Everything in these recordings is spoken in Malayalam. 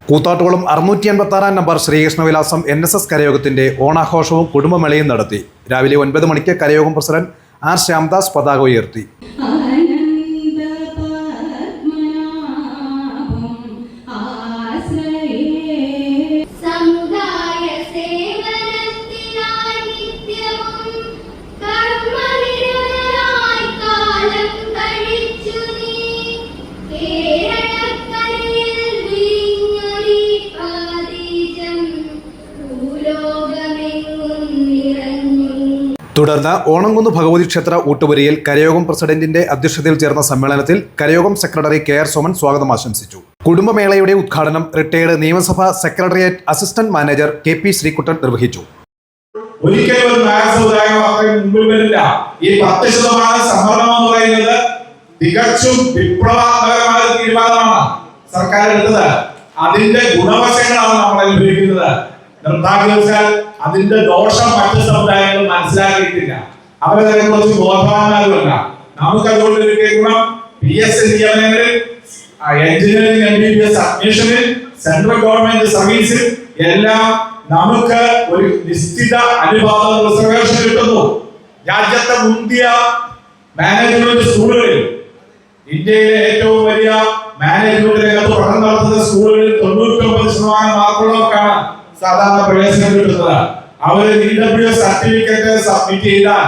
കൂത്താട്ടുകുളം 686 നമ്പർ ശ്രീകൃഷ്ണവിലാസം NSS കരയോഗത്തിന്റെ ഓണാഘോഷവും കുടുംബമേളയും നടത്തി. രാവിലെ 9 മണിക്ക് കരയോഗം പ്രസിഡന്റ് ആർ ശ്യാംദാസ് പതാക ഉയർത്തി. തുടർന്ന് ഓണംകുന്ന് ഭഗവതി ക്ഷേത്ര ഊട്ടുപുരയിൽ കരയോഗം പ്രസിഡന്റിന്റെ അധ്യക്ഷതയിൽ ചേർന്ന സമ്മേളനത്തിൽ കരയോഗം സെക്രട്ടറി KR സോമൻ സ്വാഗതം ആശംസിച്ചു. കുടുംബമേളയുടെ ഉദ്ഘാടനം റിട്ടയർഡ് നിയമസഭാ secretariat assistant manager KP Sreekuttan നിർവഹിച്ചു. ഒരിക്കലും ഒരു നഗര സമുദായം അത്രയും മുമ്പിൽ വരില്ല. ഈ 10% സംവരണം എന്ന് പറയുന്നത് തികച്ചും വിപ്ലവാത്മകമായ തീരുമാനമാണ് സർക്കാർ എടുത്തത്. അതിന്റെ ഗുണവശങ്ങളാണ് നമ്മൾ അനുഭവിക്കുന്നത്. നിർഭാഗ്യവശാൽ അതിന്റെ ദോഷം മറ്റു സമുദായങ്ങൾ മനസ്സിലാക്കിയിട്ടില്ല. അവരെ കുറിച്ച് ബോധവാന്മാരുമല്ല. നമുക്ക് അതുകൊണ്ട് കിട്ടിയ ഗുണം PSC നിയമനങ്ങളിൽ, എഞ്ചിനീയറിംഗ് MBBS അഡ്മിഷനിൽ, സെൻട്രൽ ഗവൺമെന്റ് സർവീസിൽ എല്ലാം നമുക്ക് ഒരു നിശ്ചിത അനുപാതം റിസർവേഷൻ കിട്ടുന്നു. രാജ്യത്തെ മുന്തിയ മാനേജ്മെന്റ് സ്കൂളുകളിൽ, ഇന്ത്യയിലെ ഏറ്റവും വലിയ മാനേജ്മെന്റ് രംഗത്ത് പഠനം നടത്തുന്ന സ്കൂളുകളിൽ 99% മാർക്കുള്ളവർക്കാണ് സാധാരണ പ്രവേശനം കിട്ടുന്നത്. അവര് DWS സർട്ടിഫിക്കറ്റ് സബ്മിറ്റ് ചെയ്താൽ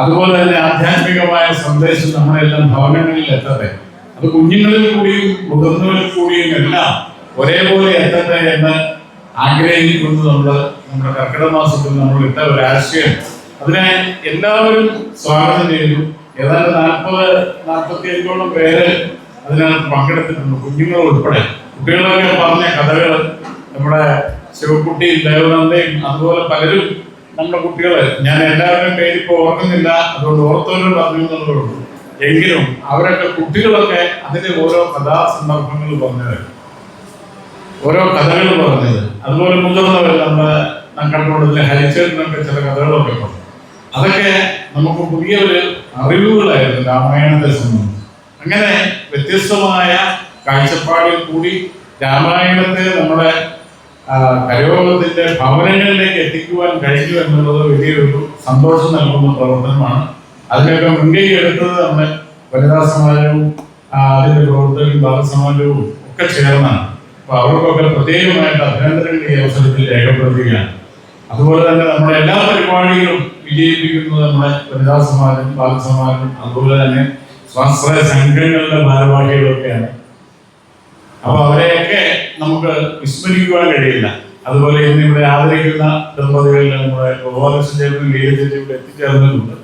അതുപോലെ തന്നെ ആധ്യാത്മികമായ സന്ദേശം നമ്മളെല്ലാം ഭവനങ്ങളിൽ എത്തട്ടെ. അത് കുഞ്ഞുങ്ങളിൽ കൂടിയും മുതിർന്നവരിൽ കൂടിയും എല്ലാം ഒരേപോലെ എത്തട്ടെ എന്ന് ആഗ്രഹിക്കുന്നത് നമ്മുടെ കർക്കിടക മാസത്തിൽ നമ്മൾ ഇട്ട ഒരു ആശയം. അതിനെ എല്ലാവരും സ്വാഗതം ചെയ്തു. ഏതാണ്ട് 40-45ഓളം പേര് അതിനകത്ത് പങ്കെടുത്തിട്ടുണ്ട്, കുഞ്ഞുങ്ങൾ ഉൾപ്പെടെ. കുട്ടികളൊക്കെ പറഞ്ഞ കഥകൾ നമ്മുടെ ശിവക്കുട്ടി, ദേവനന്ദയും അതുപോലെ പലരും നമ്മുടെ കുട്ടികള്, ഞാൻ എല്ലാവരുടെയും പേര് ഇപ്പൊ ഓർക്കുന്നില്ല, അതുകൊണ്ട് ഓർത്തവരും പറഞ്ഞു എന്നുള്ളൂ. എങ്കിലും അവരൊക്കെ കുട്ടികളൊക്കെ അതിന്റെ ഓരോ കഥാസന്ദർഭങ്ങൾ പറഞ്ഞത്, ഓരോ കഥകൾ പറഞ്ഞത്. അതുപോലെ മുതിർന്നവർ നമ്മുടെ കണ്ടുകൊണ്ടതിലെ ഹരിച്ചേട്ടനൊക്കെ ചില കഥകളൊക്കെ പറഞ്ഞു. അതൊക്കെ നമുക്ക് പുതിയൊരു അറിവുകളായിരുന്നു രാമായണത്തെ സംബന്ധിച്ച്. അങ്ങനെ വ്യത്യസ്തമായ കാഴ്ചപ്പാടിൽ കൂടി രാമായണത്തെ നമ്മുടെ കരയോഗത്തിന്റെ ഭവനങ്ങളിലേക്ക് എത്തിക്കുവാൻ കഴിഞ്ഞു എന്നുള്ളത് വലിയൊരു സന്തോഷം നൽകുന്ന പ്രവർത്തനമാണ്. അതിനൊക്കെ മുൻകൈ എടുത്തത് നമ്മുടെ വനിതാ സമാജവും അതിന്റെ പ്രവർത്തകരും ബാലസമാജവും ഒക്കെ ചേർന്നാണ്. അപ്പൊ അവർക്കൊക്കെ പ്രത്യേകമായിട്ട് അഭിനന്ദനങ്ങൾ ഈ അവസരത്തിൽ രേഖപ്പെടുത്തുകയാണ്. അതുപോലെ തന്നെ നമ്മുടെ എല്ലാ പരിപാടികളും വിജയിപ്പിക്കുന്നത് നമ്മുടെ വനിതാ സമാജം, ബാലസമാജം, അതുപോലെ തന്നെ സ്വാശ്രയ സംഘങ്ങളുടെ ഭാരവാഹികളൊക്കെയാണ്. അപ്പൊ അവരെയൊക്കെ നമുക്ക് വിസ്മരിക്കുവാൻ കഴിയില്ല. അതുപോലെ ഇന്ന് ഇവിടെ ആദരിക്കുന്ന ദമ്പതികളിൽ നമ്മുടെ ഗോപാലകൃഷ്ണൻ ലീലചേച്ചിയുടെ എത്തിച്ചേർന്നിട്ടുണ്ട്.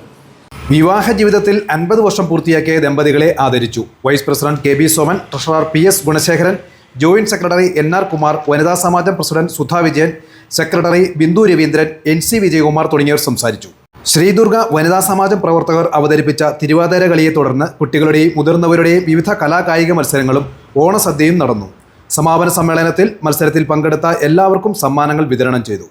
വിവാഹ ജീവിതത്തിൽ 50 വർഷം പൂർത്തിയാക്കിയ ദമ്പതികളെ ആദരിച്ചു. Vice president KB Soman, treasurer PS Gunasekharan, joint secretary NR Kumar, വനിതാ സമാജം president Sudha Vijayan, secretary Bindu Raveendran, NC Vijayakumar തുടങ്ങിയവർ സംസാരിച്ചു. ശ്രീദുർഗ വനിതാ സമാജം പ്രവർത്തകർ അവതരിപ്പിച്ച തിരുവാതിര കളിയെ തുടർന്ന് കുട്ടികളുടെയും മുതിർന്നവരുടെയും വിവിധ കലാകായിക മത്സരങ്ങളും ഓണസദ്യയും നടന്നു. സമാപന സമ്മേളനത്തിൽ മത്സരത്തിൽ പങ്കെടുത്ത എല്ലാവർക്കും സമ്മാനങ്ങൾ വിതരണം ചെയ്തു.